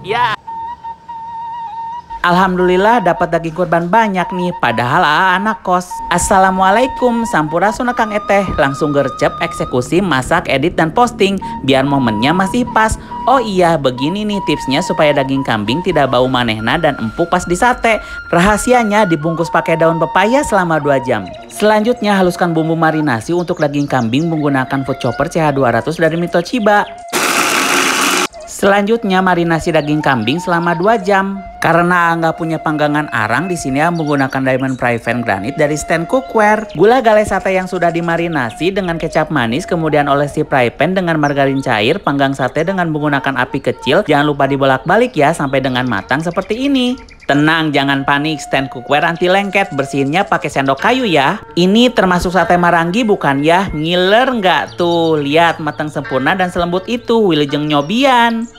Ya. Alhamdulillah dapat daging kurban banyak nih, padahal anak kos. Assalamualaikum, sampurasun Kang Eteh. Langsung gercep, eksekusi, masak, edit, dan posting, biar momennya masih pas. Oh iya, begini nih tipsnya supaya daging kambing tidak bau manehna dan empuk pas disate. Rahasianya dibungkus pakai daun pepaya selama 2 jam. Selanjutnya haluskan bumbu marinasi untuk daging kambing menggunakan food chopper CH200 dari Mito Chiba. Selanjutnya marinasi daging kambing selama 2 jam. Karena nggak punya panggangan arang, di sini menggunakan Diamond Private Granite dari Stand Cookware. Gula galai sate yang sudah dimarinasi dengan kecap manis, kemudian olesi fry pan dengan margarin cair, panggang sate dengan menggunakan api kecil. Jangan lupa dibolak-balik ya sampai dengan matang seperti ini. Tenang, jangan panik, Stand Cookware anti lengket, bersihinnya pakai sendok kayu ya. Ini termasuk sate marangi bukan ya? Ngiler nggak tuh? Lihat matang sempurna dan selembut itu, wilujeng nyobian.